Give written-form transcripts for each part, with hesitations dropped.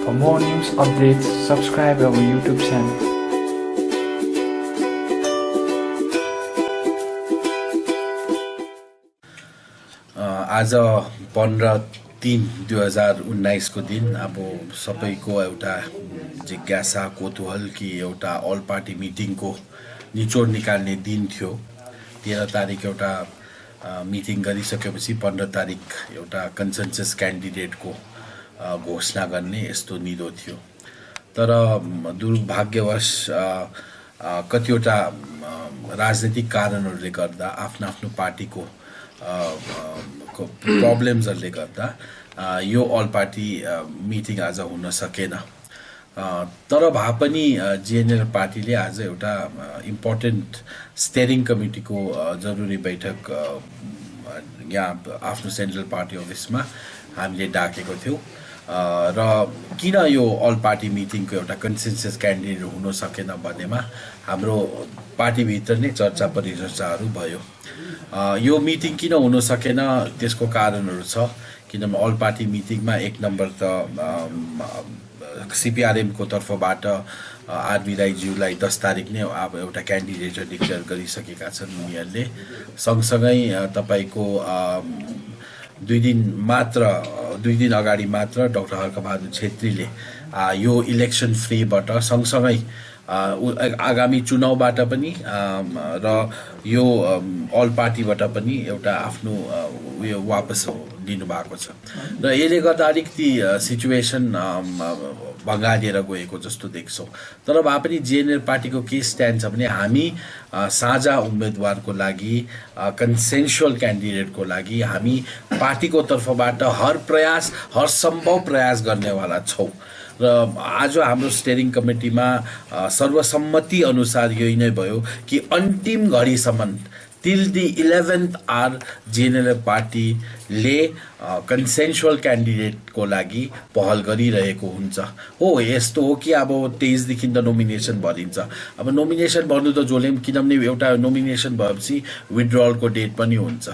For more news updates, subscribe our YouTube channel. आज 15/3/2019 को दिन अब सबैको एउटा जिज्ञासा कौतूहल कि एउटा अल पार्टी मिटिङको निचोड निकाल्ने दिन थियो। 13 तारिक एउटा मिटिङ गरिसकेपछि 15 तारिक एउटा कन्सेन्सस क्यान्डिडेटको घोषणा गर्ने यस्तो निधो थियो। तर दुर्भाग्यवश कतिवटा राजनीतिक कारणहरूले गर्दा आफ्नो पार्टीको प्रब्लम्सहरूले गर्दा यो अल पार्टी मिटिङ आज हुन सकेन। तर भए पनि जिएनएल पार्टीले आज एउटा इम्पोर्टेन्ट स्टेयरिङ कमिटीको जरुरी बैठक यहाँ आफ्नो सेन्ट्रल पार्टी अफिसमा हामीले डाकेको थियौँ। र किन यो अल पार्टी मिटिङको एउटा कन्सेन्सस क्यान्डिडेट हुन सकेन भन्नेमा हाम्रो पार्टीभित्र नै चर्चा परिचर्चाहरू भयो। यो मिटिङ किन हुन सकेन त्यसको कारणहरू छ। किनभने अल पार्टी मिटिङमा एक नम्बर त सिपिआरएमको तर्फबाट आरबी राईज्यूलाई 10 तारिक नै अब एउटा क्यान्डिडेट डिक्लेयर गरिसकेका छन् उनीहरूले। सँगसँगै तपाईको 2 दिन अगाडि मात्र डाक्टर हर्कबहादुर छेत्रीले यो इलेक्सन फ्रीबाट सँगसँगै आगामी चुनावबाट पनि र यो अल पार्टीबाट पनि एउटा आफ्नो उयो वापस लिनुभएको छ। र यसले गर्दा अलिकति सिचुएसन भँगारिएर गएको जस्तो देख्छौँ। तर भए पनि जिएनएल पार्टीको के स्ट्यान्ड छ भने हामी साझा उम्मेदवारको लागि कन्सेन्सुअल क्यान्डिडेटको लागि हामी पार्टीको तर्फबाट हर सम्भव प्रयास गर्नेवाला छौँ। र आज हाम्रो स्टेयरिङ कमिटीमा सर्वसम्मति अनुसार यही नै भयो कि अन्तिम घडीसम्म till the 11th hour GNL पार्टीले कन्सेन्सुअल क्यान्डिडेटको लागि पहल गरिरहेको हुन्छ। हो यस्तो हो कि अब 23 देखि त नोमिनेसन भरिन्छ। अब नोमिनेसन भर्नु त जसले पनि, किनभने एउटा नोमिनेसन भएपछि विथड्रलको डेट पनि हुन्छ।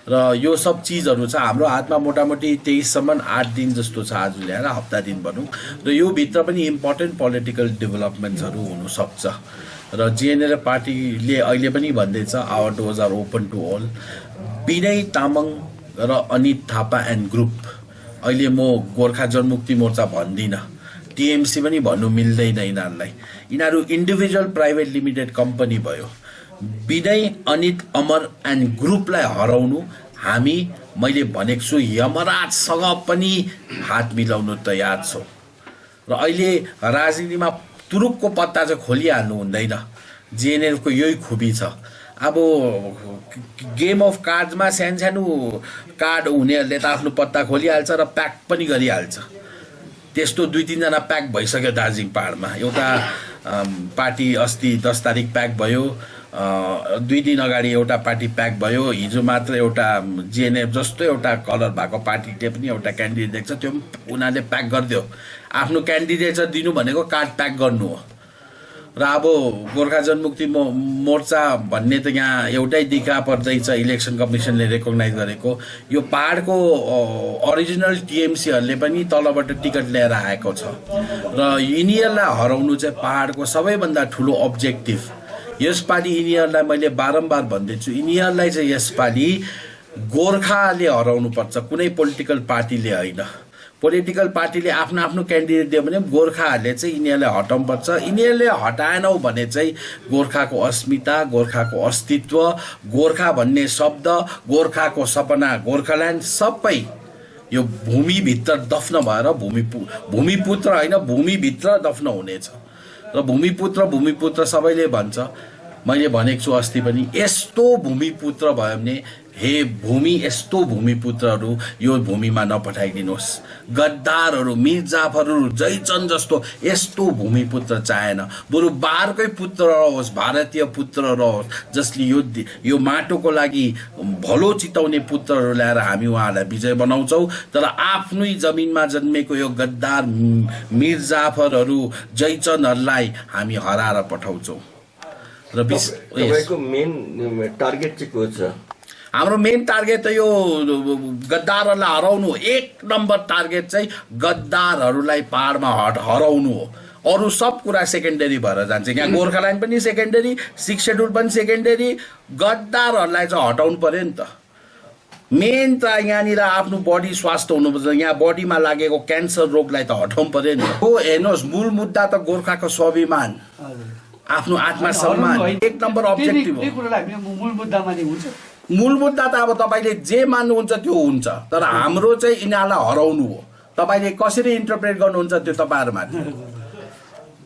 र यो सब चिजहरू छ हाम्रो हातमा। मोटामोटी 23सम्म 8 दिन जस्तो छ, आज ल्याएर हप्ता दिन भनौँ। र यो भित्र पनि इम्पोर्टेन्ट पोलिटिकल डेभलपमेन्ट्सहरू हुनसक्छ। र जिएनएल पार्टीले अहिले पनि भन्दैछ our doors are open to all. Vinay Tamang र अनित थापा एन्ड ग्रुप, अहिले म गोर्खा जनमुक्ति मोर्चा भन्दिनँ, टिएमसी पनि भन्नु मिल्दैन यिनीहरूलाई। यिनीहरू इन्डिभिजुअल प्राइभेट लिमिटेड कम्पनी भयो। विनय, अनित, अमर एन्ड ग्रुपलाई हराउनु हामी, मैले भनेको छु, यमराजसँग पनि हात मिलाउनु तयार छौँ। र अहिले राजनीतिमा तुरुकको पत्ता चाहिँ खोलिहाल्नु हुँदैन। जिएनएलको यही खुबी छ। अब गेम अफ कार्ड्समा सानो कार्ड हुनेहरूले त आफ्नो पत्ता खोलिहाल्छ र प्याक पनि गरिहाल्छ। त्यस्तो 2-3 जना प्याक भइसक्यो दार्जिलिङ पहाडमा। एउटा पार्टी अस्ति 10 तारिक प्याक भयो, 2 दिन अगाडि एउटा पार्टी प्याक भयो, हिजो मात्र एउटा जिएनएफ जस्तो एउटा कलर भएको पार्टीले पनि एउटा क्यान्डिडेट देख्छ, त्यो उनीहरूले प्याक गरिदियो। आफ्नो क्यान्डिडेट दिनु भनेको कार्ड प्याक गर्नु हो। र अब गोर्खा जनमुक्ति मोर्चा भन्ने त यहाँ एउटै देखा पर्दैछ, इलेक्सन कमिसनले रेकग्नाइज गरेको। यो पहाडको ओरिजिनल टिएमसीहरूले पनि तलबाट टिकट ल्याएर आएको छ। र यिनीहरूलाई हराउनु चाहिँ पहाडको सबैभन्दा ठुलो अब्जेक्टिभ। यसपालि यिनीहरूलाई मैले बारम्बार भन्दैछु, यिनीहरूलाई चाहिँ यसपालि गोर्खाले हराउनुपर्छ, कुनै पोलिटिकल पार्टीले होइन। पोलिटिकल पार्टीले आफ्नो क्यान्डिडेट दियो भने गोर्खाहरूले चाहिँ यिनीहरूलाई हटाउनुपर्छ। यिनीहरूले हटाएनौ भने चाहिँ गोर्खाको अस्मिता, गोर्खाको अस्तित्व, गोर्खा भन्ने शब्द, गोर्खाको सपना, गोर्खाल्यान्ड सबै यो भूमिभित्र दफ्न भएर भूमिपुत्र होइन भूमिभित्र दफ्न हुनेछ। र भूमिपुत्र सबैले भन्छ। मैले भनेको छु अस्ति पनि, यस्तो भूमिपुत्र भयो भने हे भूमि, यस्तो भूमिपुत्रहरू यो भूमिमा नपठाइदिनुहोस्। गद्दारहरू, मिर्जाफरहरू, जयचन्द जस्तो यस्तो भूमिपुत्र चाहेन। बरु बारकै पुत्र रहोस्, भारतीय पुत्र रहोस्, जसले यो माटोको लागि भलो चिताउने पुत्रहरू ल्याएर हामी उहाँलाई विजय बनाउँछौँ। तर आफ्नै जमिनमा जन्मेको यो गद्दार मिर्जाफरहरू, जयचन्दहरूलाई हामी हराएर पठाउँछौँ। र तपाईँको मेन टार्गेट चाहिँ को छ? हाम्रो मेन टार्गेट त यो गद्दारहरूलाई हराउनु हो। 1 नम्बर टार्गेट चाहिँ गद्दारहरूलाई पहाडमा हराउनु हो। अरू सब कुरा सेकेन्डरी भएर जान्छ। यहाँ गोर्खाल्यान्ड पनि सेकेन्डरी, 6 शेड्युल पनि सेकेन्डरी, गद्दारहरूलाई चाहिँ हटाउनु पर्यो नि त। मेन त यहाँनिर आफ्नो बडी स्वास्थ्य हुनुपर्छ। यहाँ बडीमा लागेको क्यान्सर रोगलाई त हटाउनु पर्यो नि। हो हेर्नुहोस्, मूल मुद्दा त गोर्खाको स्वाभिमान, आफ्नो आत्मसम्मान 1 नम्बर अब्जेक्टिभ हो। मूल मुद्दा त अब तपाईँले जे मान्नुहुन्छ त्यो हुन्छ, तर हाम्रो चाहिँ यिनीहरूलाई हराउनु हो। तपाईँले कसरी इन्टरप्रेट गर्नुहुन्छ त्यो तपाईँहरूमाथि।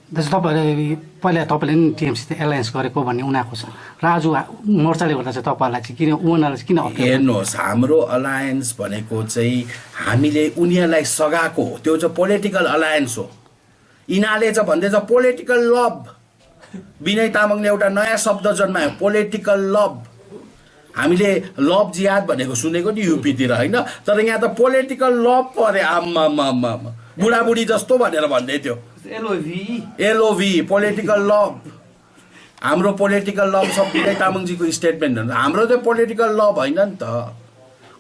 जस्तो तपाईँले पहिला तपाईँले नि टिएमसी एलायन्स गरेको भन्ने उनीहरूको छ र आज मोर्चाले गर्दा चाहिँ तपाईँहरूलाई चाहिँ किन उनीहरूलाई चाहिँ किन हेर्नुहोस्, हाम्रो अलायन्स भनेको चाहिँ हामीले उनीहरूलाई सघाएको हो। त्यो चाहिँ पोलिटिकल अलायन्स हो। यिनीहरूले चाहिँ भन्दैछ पोलिटिकल लभ। विनय तामाङले एउटा नयाँ शब्द जन्मायो, पोलिटिकल लभ। हामीले लभ जिहाद भनेको सुनेको नि युपीतिर होइन, तर यहाँ त पोलिटिकल लभ पो अरे। आम्मा बुढाबुढी जस्तो भनेर भन्दै थियो। एलओभी पोलिटिकल लभ। हाम्रो पोलिटिकल लभ सब विनय तामाङजीको स्टेटमेन्ट हो। हाम्रो चाहिँ पोलिटिकल लभ होइन नि त।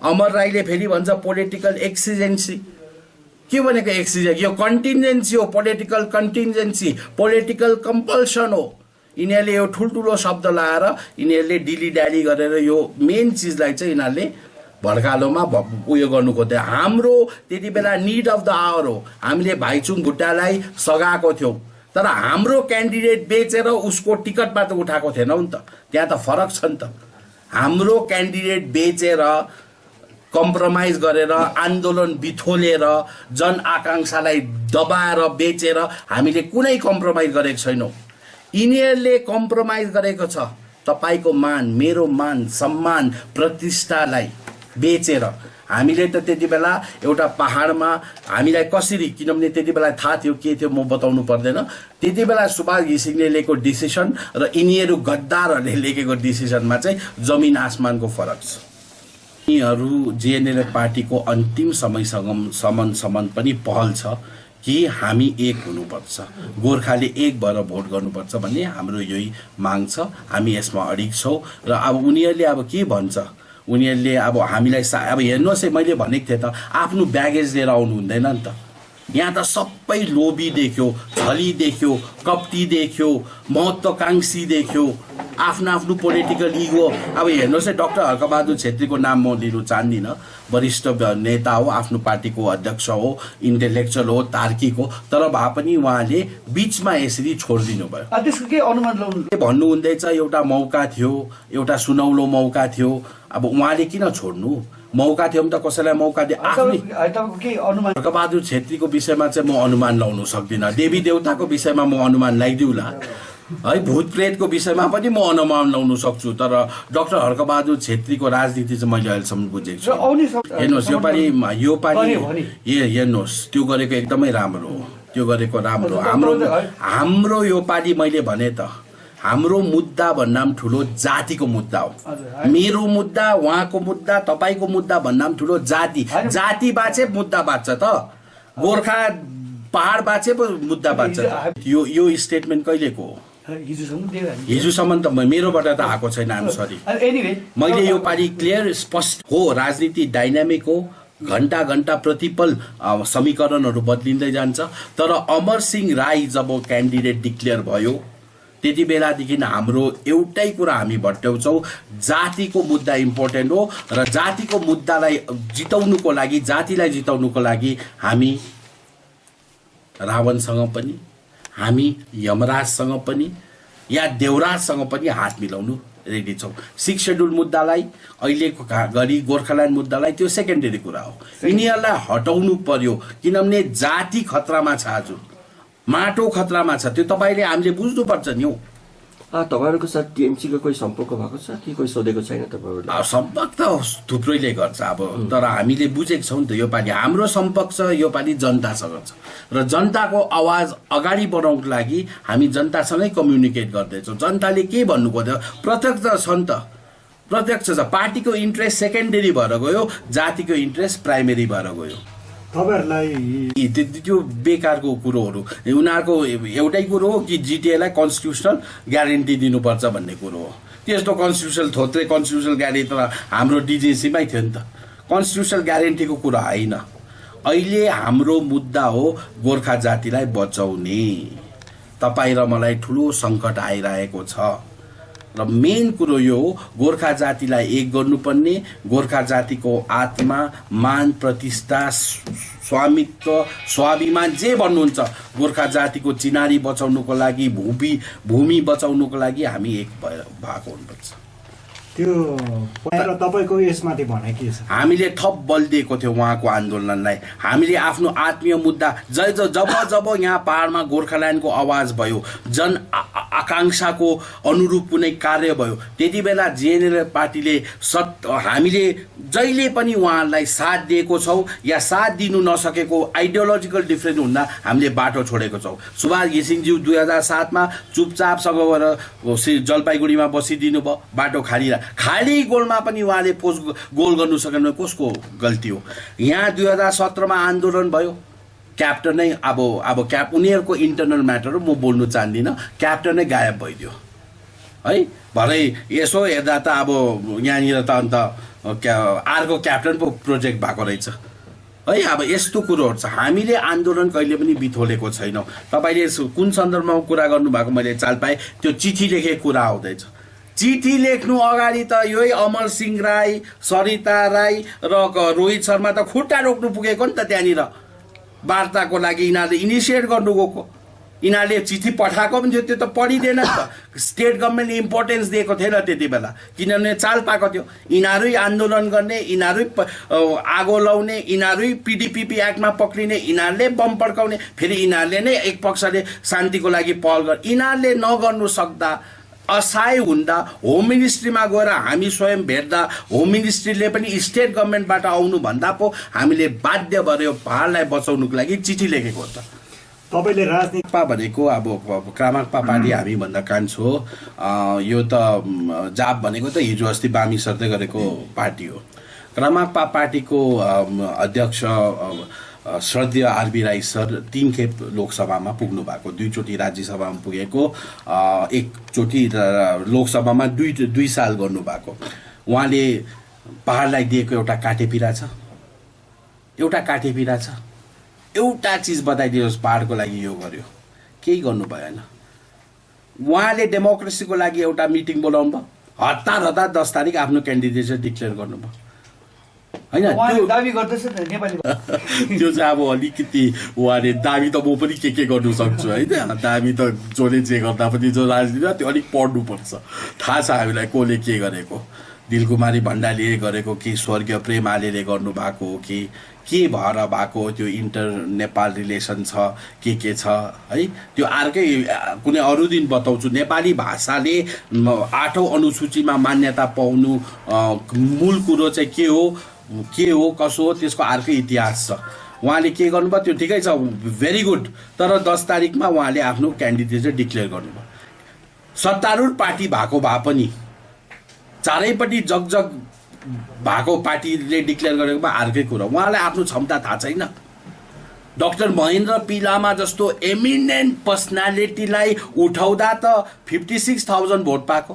अमर राईले फेरि भन्छ पोलिटिकल एक्सिजेन्सी। के भनेको एक्सिजेन्सी? यो कन्टिन्जेन्सी हो, पोलिटिकल कन्टिन्जेन्सी, पोलिटिकल कम्पल्सन हो। यिनीहरूले यो ठुल्ठुलो शब्द लाएर यिनीहरूले डिली ड्याली गरेर यो मेन चिजलाई चाहिँ यिनीहरूले भड्कालोमा उयो गर्नु खोज्दै। हाम्रो त्यति बेला निड अफ द आवर हो। हामीले भाइचुङ भुट्टालाई सघाएको थियौँ, तर हाम्रो क्यान्डिडेट बेचेर उसको टिकटमा त उठाएको थिएनौँ नि त। त्यहाँ त फरक छ नि त। हाम्रो क्यान्डिडेट बेचेर, कम्प्रोमाइज गरेर, आन्दोलन बिथोलेर, जनआकाङ्क्षालाई दबाएर बेचेर हामीले कुनै कम्प्रोमाइज गरेको छैनौँ। यिनीहरूले कम्प्रोमाइज गरेको छ तपाईँको मान, मेरो मान, सम्मान, प्रतिष्ठालाई बेचेर। हामीले त त्यति बेला एउटा पहाडमा हामीलाई कसरी, किनभने त्यति बेला थाहा थियो के थियो म बताउनु पर्दैन। त्यति बेला सुभाष घिसिङले लिएको डिसिसन र यिनीहरू गद्दारहरूले लिएको डिसिसनमा चाहिँ जमिन आसमानको फरक छ। यिनीहरू जेएनएलएफ पार्टीको अन्तिम समयसम्म पनि पहल छ कि हामी एक हुनुपर्छ, गोर्खाले एक भएर भोट गर्नुपर्छ भन्ने हाम्रो यही माग छ। हामी यसमा अडिग छौँ र अब उनीहरूले अब के भन्छ, उनीहरूले अब हामीलाई अब हेर्नुहोस् है, मैले भनेको थिएँ त आफ्नो ब्यागेज लिएर आउनु हुँदैन नि त। यहाँ त सबै लोभी देख्यो, छली देख्यो, कप्टी देख्यो, महत्त्वकाङ्क्षी देख्यो, आफ्नो पोलिटिकल इगो। अब हेर्नुहोस् है, डाक्टर हर्कबहादुर छेत्रीको नाम म लिनु चाहदिनँ। वरिष्ठ नेता हो, आफ्नो पार्टीको अध्यक्ष हो, इन्टेलेक्चुअल हो, तार्किक हो, तर भए पनि उहाँले बिचमा यसरी छोडिदिनु भयो। त्यसको के अनुमान लाउनु भन्नुहुँदैछ एउटा मौका थियो, एउटा सुनौलो मौका थियो। अब उहाँले किन छोड्नु? मौका थियो भने त कसैलाई मौका दिए। हर्कबहादुर छेत्रीको विषयमा चाहिँ म अनुमान लाउनु सक्दिनँ। देवी देवताको विषयमा म अनुमान लगाइदिउँला है, भूत प्रेतको विषयमा पनि म अनुमान लाउनु सक्छु, तर डाक्टर हर्कबहादुर छेत्रीको राजनीति चाहिँ मैले अहिलेसम्म बुझेको छु। हेर्नुहोस्, यो पालि हेर्नुहोस्, त्यो गरेको एकदमै राम्रो हो, त्यो गरेको राम्रो। हाम्रो यो पालि मैले भने त हाम्रो मुद्दा भन्नाम ठुलो जातिको मुद्दा हो। मेरो मुद्दा, उहाँको मुद्दा, तपाईँको मुद्दा भन्नाम ठुलो जाति। जाति बाँचे मुद्दा बाँच्छ त, गोर्खा पहाड बाँचे पो मुद्दा बाँच्छ। यो स्टेटमेन्ट कहिलेको हो? हिजोसम्म त मेरोबाट त आएको छैन। आम सरी, मैले यो पालि क्लियर स्पष्ट हो। राजनीति डाइनामिक हो, घन्टा घन्टा प्रतिपल समीकरणहरू बदलिँदै जान्छ। तर अमर सिंह राई जब क्यान्डिडेट डिक्लेयर भयो त्यति बेलादेखि हाम्रो एउटै कुरा हामी भट्ट्याउँछौँ, जातिको मुद्दा इम्पोर्टेन्ट हो र जातिको मुद्दालाई जिताउनुको लागि, जातिलाई जिताउनुको लागि हामी रावणसँग पनि, हामी यमराजसँग पनि या देवराजसँग पनि हात मिलाउनु रेडी छौँ। 6 शेड्युल मुद्दालाई, अहिलेको घडी गोर्खाल्यान्ड मुद्दालाई, त्यो सेकेन्डरी कुरा हो। यिनीहरूलाई हटाउनु पर्यो, किनभने जाति खतरामा छ, आज माटो खतरामा छ। त्यो तपाईँले हामीले बुझ्नुपर्छ नि हौ। तपाईँहरूको साथ टिएमसीको कोही सम्पर्क भएको छ कि कोही सोधेको छैन तपाईँहरूले? सम्पर्क त थुप्रैले गर्छ अब, तर हामीले बुझेको छौँ नि त। योपालि हाम्रो सम्पर्क छ, योपालि जनतासँग छ र जनताको आवाज अगाडि बढाउनको लागि हामी जनतासँगै कम्युनिकेट गर्दैछौँ। जनताले के भन्नु खोज्यो प्रत्यक्ष छ नि त, प्रत्यक्ष छ। पार्टीको इन्ट्रेस्ट सेकेन्डरी भएर गयो, जातिको इन्ट्रेस्ट प्राइमेरी भएर गयो। तपाईहरुलाई त्यो बेकारको कुरोहरू उनीहरूको एउटै कुरो हो कि जिटिएलाई कन्स्टिट्युसनल ग्यारेन्टी दिनुपर्छ भन्ने कुरो हो। त्यस्तो कन्स्टिट्युसनल थोत्रे कन्स्टिट्युसनल ग्यारेन्टी त हाम्रो डिजिसीमै थियो नि त। कन्स्टिट्युसनल ग्यारेन्टीको कुरा होइन। अहिले हाम्रो मुद्दा हो गोर्खा जातिलाई बचाउने। तपाईँ र मलाई ठुलो सङ्कट आइरहेको छ र मेन कुरो यो हो गोर्खा जातिलाई एक गर्नुपर्ने, गोर्खा जातिको आत्मा, मान, प्रतिष्ठा, स्वामित्व, स्वाभिमान जे भन्नुहुन्छ गोर्खा जातिको चिनारी बचाउनुको लागि, भूमि बचाउनुको लागि हामी एक भएको हुनुपर्छ। त्यो पहिला तपाईको यसमाथि भनाइ के छ? हामीले थप बल दिएको थियो उहाँको आन्दोलनलाई। हामीले आफ्नो आत्मीय मुद्दा जब यहाँ पहाडमा गोर्खाल्यान्डको आवाज भयो, जन आकांक्षाको अनुरूप कुनै कार्य भयो, त्यति बेला जिएनएलएफ पार्टीले हामीले जहिले पनि उहाँलाई साथ दिएको छौँ या साथ दिनु नसकेको आइडियोलोजिकल डिफ्रेन्स हुँदा हामीले बाटो छोडेको छौँ। सुभाष घिसिङज्यू 2007 मा चुपचापसँग गएर जलपाइगुडीमा बसिदिनु भयो, बाटो खाली गोलमा पनि उहाँले गोल गर्नु सकेन। कसको गल्ती हो? यहाँ 2017 मा आन्दोलन भयो, क्याप्टन नै अब उनीहरूको इन्टरनल म्याटर हो, म बोल्नु चाहदिनँ। क्याप्टन नै गायब भइदियो है। भरै यसो हेर्दा त अब यहाँनिर त अन्त अर्को क्याप्टन पो प्रोजेक्ट भएको रहेछ है। अब यस्तो कुरोहरू छ। हामीले आन्दोलन कहिले पनि बिथोलेको छैनौँ। तपाईँले कुन सन्दर्भमा कुरा गर्नुभएको मैले चाल पाएँ, त्यो चिठी लेखेको कुरा आउँदैछ। चिठी लेख्नु अगाडि त यही अमर सिंह राई, सरिता राई र रोहित शर्मा त खुट्टा रोक्नु पुगेको नि त। त्यहाँनिर वार्ताको लागि यिनीहरूले इनिसिएट गर्नु गएको, यिनीहरूले चिठी पठाएको पनि थियो, त्यो त पढिँदैन नि त। स्टेट गभर्मेन्टले इम्पोर्टेन्स दिएको थिएन त्यति बेला, किनभने चाल पाएको थियो यिनीहरू आन्दोलन गर्ने, यिनीहरू आगो लाउने, यिनीहरू पिडिपिपी एक्टमा पक्रिने, यिनीहरूले बम पड्काउने, फेरि यिनीहरूले नै एक पक्षले शान्तिको लागि पहल गर्ने। यिनीहरूले नगर्नु सक्दा, असहाय हुँदा, होम मिनिस्ट्रीमा गएर हामी स्वयं भेट्दा होम मिनिस्ट्रीले पनि स्टेट गभर्मेन्टबाट आउनु भन्दा पो हामीले बाध्य भर्यो पहाडलाई बचाउनुको लागि चिठी लेखेको हो। त तपाईले राजनीतिमा भनेको अब क्रामाक्पा पार्टी हामी भन्दा कान्छो हो। यो त जाप भनेको त हिजो अस्ति बामी सर्दै गरेको पार्टी हो। क्रामाक्पा पार्टीको अध्यक्ष श्रद्धेय आरबी राई सर 3 खेप लोकसभामा पुग्नु भएको, 2 चोटि राज्यसभामा पुगेको, एकचोटि लोकसभामा 2 साल गर्नुभएको। उहाँले पहाडलाई दिएको एउटा काटेपिरा छ, एउटा चिज बताइदिनुहोस् पहाडको लागि यो गर्यो, केही गर्नु भएन। उहाँले डेमोक्रेसीको लागि एउटा मिटिङ बोलाउनु भयो, हतार 10 तारिक आफ्नो क्यान्डिडेट डिक्लेयर गर्नुभयो हैन। त्यो दाबी गर्दैछ नेपाली त्यो चाहिँ अब अलिकति उहाँले दाबी त म पनि के गर्नु सक्छु हैन। दाबी त जसले जे गर्दा पनि जो राजनीति त्यो अलिक पढ्नुपर्छ। थाहा छ हामीलाई कसले के गरेको, दिलकुमारी भण्डारीले गरेको कि स्वर्गीय प्रेम आलेले गर्नुभएको हो कि के भएर भएको, त्यो इन्टर नेपाल रिलेसन छ के छ है। त्यो अर्कै कुनै अरू दिन बताउँछु। नेपाली भाषाले 8औं अनुसूचीमा मान्यता पाउनु मूल कुरो चाहिँ के हो कसो हो, त्यसको अर्कै इतिहास छ। उहाँले के गर्नुभयो त्यो ठिकै छ, भेरी गुड। तर 10 तारिकमा उहाँले आफ्नो क्यान्डिडेट डिक्लेयर गर्नुभयो। सत्तारूढ पार्टी भएको भए पनि चारैपट्टि जग भएको पार्टीले डिक्लेयर गरेको भए अर्कै कुरा। उहाँलाई आफ्नो क्षमता थाहा छैन। डाक्टर महेन्द्र पी लामा जस्तो एमिनेन्ट पर्सनालिटीलाई उठाउँदा त 56,000 भोट पाएको,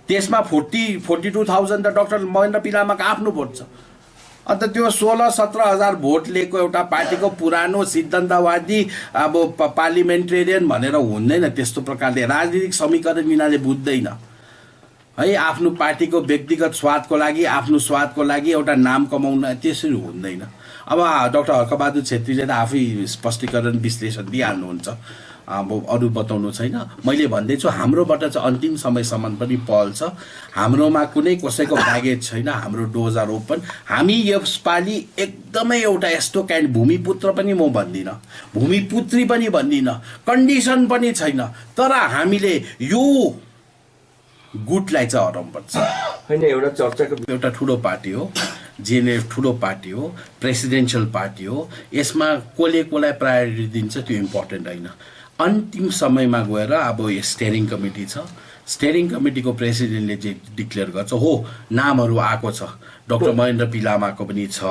त्यसमा 42,000 त डाक्टर महेन्द्र पी लामाको आफ्नो भोट छ। अन्त त्यो 16-17 हजार भोट लिएको एउटा पार्टीको पुरानो सिद्धान्तवादी अब पार्लिमेन्टेरियन भनेर हुँदैन। त्यस्तो प्रकारले राजनीतिक समीकरण यिनीहरूले बुझ्दैन है। आफ्नो पार्टीको व्यक्तिगत स्वादको लागि, आफ्नो स्वादको लागि एउटा नाम कमाउन त्यसरी हुँदैन। अब डाक्टर हर्कबहादुर छेत्रीले त आफै स्पष्टीकरण विश्लेषण दिइहाल्नुहुन्छ, अब अरू बताउनु छैन। मैले भन्दैछु हाम्रोबाट चाहिँ अन्तिम समयसम्म पनि पहल छ। हाम्रोमा कुनै कसैको ब्यागेज छैन, हाम्रो डोज आर ओपन। हामी यसपालि एकदमै एउटा यस्तो भूमिपुत्र पनि म भन्दिनँ, भूमिपुत्री पनि भन्दिनँ, कन्डिसन पनि छैन, तर हामीले यो गुटलाई चाहिँ हराउनुपर्छ होइन। एउटा चर्चाको एउटा ठुलो पार्टी हो, जिएनएलएफ ठुलो पार्टी हो, प्रेसिडेन्सियल पार्टी हो। यसमा कसलाई प्रायोरिटी दिन्छ त्यो इम्पोर्टेन्ट होइन। अन्तिम समयमा गएर अब स्टेयरिङ कमिटी छ, स्टेयरिङ कमिटीको प्रेसिडेन्टले चाहिँ डिक्लेयर गर्छ हो नामहरू आएको छ डाक्टर महेन्द्र पी लामाको पनि छ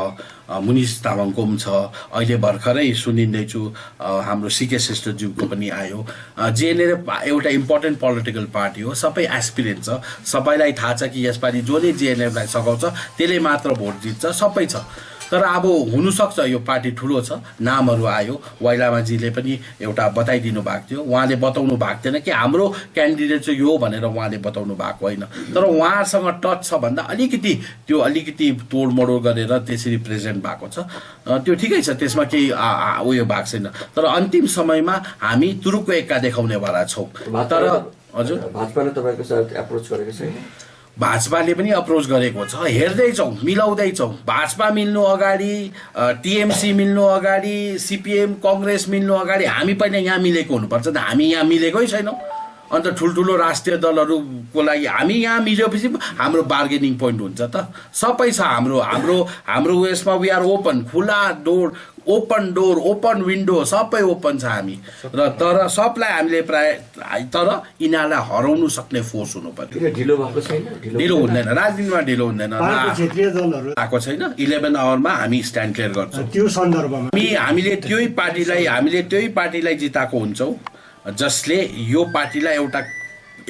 मुनिस तामाङको पनि छ अहिले भर्खरै सुनिँदैछु हाम्रो सिके श्रेष्ठज्यूको पनि आयो जेएनएलएफ एउटा इम्पोर्टेन्ट पोलिटिकल पार्टी हो सबै एस्पिरेन्ट छ सबैलाई थाहा छ कि यसपालि जसले जेएनएलएफलाई सघाउँछ त्यसले मात्र भोट जित्छ सबै छ तर अब हुनसक्छ यो पार्टी ठुलो छ नामहरू आयो वाइलामाजीले पनि एउटा बताइदिनु भएको थियो उहाँले बताउनु भएको थिएन कि हाम्रो क्यान्डिडेट चाहिँ यो भनेर उहाँले बताउनु भएको होइन तर उहाँसँग टच छ भन्दा अलिकति तोडमोड गरेर त्यसरी प्रेजेन्ट भएको छ त्यो ठिकै छ त्यसमा केही उयो भएको छैन तर अन्तिम समयमा हामी तुरुकको एक्का देखाउनेवाला छौँ तर हजुर भाजपाले तपाईँको साथ एप्रोच गरेको छैन भाजपाले पनि अप्रोच गरेको छ हेर्दैछौँ मिलाउँदैछौँ भाजपा मिल्नु अगाडि टिएमसी मिल्नु अगाडि सिपिएम कङ्ग्रेस मिल्नु अगाडि हामी पहिला यहाँ मिलेको हुनुपर्छ त हामी यहाँ मिलेकै छैनौँ अन्त ठुल्ठुलो राष्ट्रिय दलहरूको लागि हामी यहाँ मिलेपछि हाम्रो बार्गेनिङ पोइन्ट हुन्छ त सबै छ हाम्रो उयसमा वी आर ओपन खुला डोर ओपन विन्डो सबै ओपन छ हामी र तर सबलाई हामीले प्राय तर यिनीहरूलाई हराउनु सक्ने फोर्स हुनु पर्यो ढिलो भएको छैन ढिलो हुँदैन राजनीतिमा ढिलो हुँदैन क्षेत्रीय दलहरू आएको छैन 11 आवरमा हामी स्ट्यान्ड क्लियर गर्छौँ त्यो सन्दर्भमा हामीले त्यही पार्टीलाई जिताएको हुन्छौँ जसले यो पार्टीलाई एउटा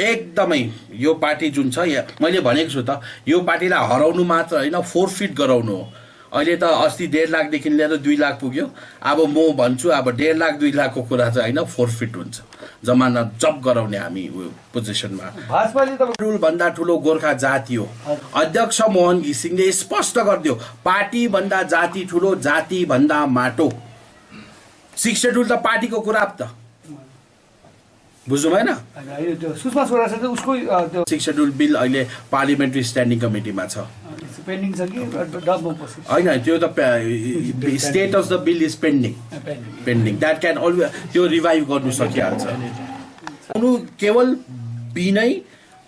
एकदमै यो पार्टी जुन छ मैले भनेको छु त यो पार्टीलाई हराउनु मात्र होइन फोरफिट गराउनु हो अहिले त अस्ति 1.5 लाखदेखि लिएर 2 लाख पुग्यो अब म भन्छु अब 1.5 लाख 2 लाखको कुरा चाहिँ होइन फोरफिट हुन्छ जमानत जब गराउने हामी पोजिसनमा भाजपाले त रूल भन्दा ठुलो गोर्खा जाति हो अध्यक्ष मोहन घिसिङले स्पष्ट गरिदियो पार्टी भन्दा जाति ठुलो जाति भन्दा माटो 6 शेड्युल त पार्टीको कुरा त बुझ्नु भएन सुषमा स्वराजले उसको 6 शेड्युल बिल अहिले पार्लिमेन्ट्री स्ट्यान्डिङ कमिटीमा छ पेन्डिङ छ कि डबमा पस्यो होइन त्यो त status the bill is pending that can always त्यो रिभाइभ गर्नु सकिहाल्छ केवल विनय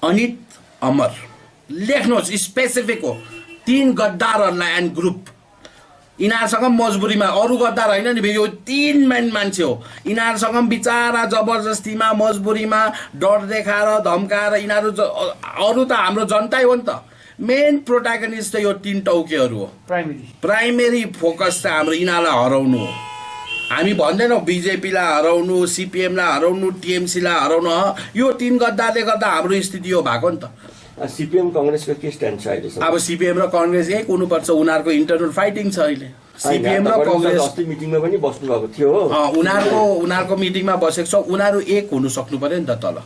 अनित अमर लेख्नुहोस् स्पेसिफिक हो 3 गद्दारहरूलाई एन्ड ग्रुप यिनीहरूसँग मजबुरीमा अरू गद्दार होइन नि यो 3 मेन मान्छे हो यिनीहरूसँग बिचारा जबरजस्तीमा मजबुरीमा डर देखाएर धम्काएर यिनीहरू अरू त हाम्रो जनतै हो नि त मेन प्रोटागनिस्ट त यो 3 टौकेहरू हो प्राइमेरी फोकस त हाम्रो यिनीहरूलाई हराउनु हो हामी भन्दैनौँ बिजेपीलाई हराउनु सिपिएमलाई हराउनु टिएमसीलाई हराउनु यो 3 गद्दारले गर्दा हाम्रो स्थिति यो भएको नि त सिपिएम कङ्ग्रेसको के स्ट्यान्ड छ अहिले अब सिपिएम र कङ्ग्रेस एक हुनुपर्छ उनीहरूको इन्टरनल फाइटिङ छ अहिले सिपिएम र कङ्ग्रेस अस्ति मिटिङमा पनि बस्नु भएको थियो उनीहरूको मिटिङमा बसेको छ उनीहरू एक हुनु सक्नु पर्यो नि त तल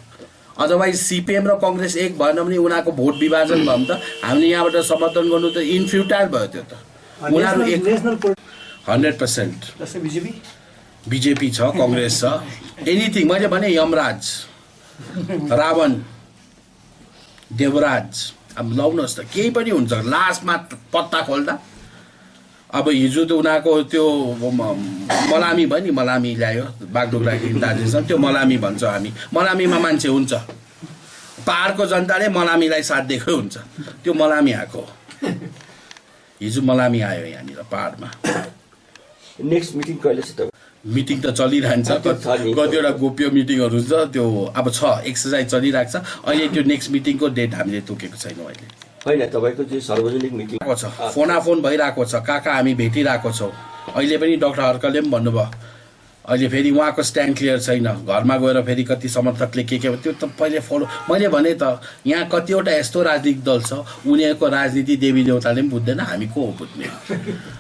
अदरवाइज सिपिएम र कङ्ग्रेस एक भएन भने उनीहरूको भोट विभाजन भयो भने त हामीले यहाँबाट समर्थन गर्नु त इनफ्युटाइल भयो त्यो त उनीहरू एक 100% बिजेपी छ कङ्ग्रेस छ एनिथिङ मैले भने यमराज रावण देवराज अब लाउनुहोस् त केही पनि हुन्छ लास्टमा पत्ता खोल्दा अब हिजो त उनीहरूको त्यो मलामी भयो नि मलामी ल्यायो बागडोग्रा दार्जिलिङसम्म त्यो मलामी भन्छ हामी मलामीमा मान्छे हुन्छ पहाडको जनताले मलामीलाई साथ दिएकै हुन्छ त्यो मलामी आएको हिजो मलामी आयो यहाँनिर पहाडमा नेक्स्ट मिटिङ कहिले छ त मिटिङ त चलिरहन्छ कतिवटा गोप्य मिटिङहरू छ त्यो अब छ एक्सर्साइज चलिरहेको छ अहिले त्यो नेक्स्ट मिटिङको डेट हामीले तोकेको छैनौँ अहिले होइन तपाईँको चाहिँ सार्वजनिक मिटिङ छ फोनाफोन भइरहेको छ कहाँ हामी भेटिरहेको छौँ अहिले पनि डाक्टर हर्कले पनि भन्नुभयो अहिले फेरि उहाँको स्ट्यान्ड क्लियर छैन घरमा गएर फेरि कति समर्थकले के त्यो त पहिले फलो मैले भने त यहाँ कतिवटा यस्तो राजनीतिक दल छ उनीहरूको राजनीति देवी देवताले पनि बुझ्दैन हामी को हो बुझ्ने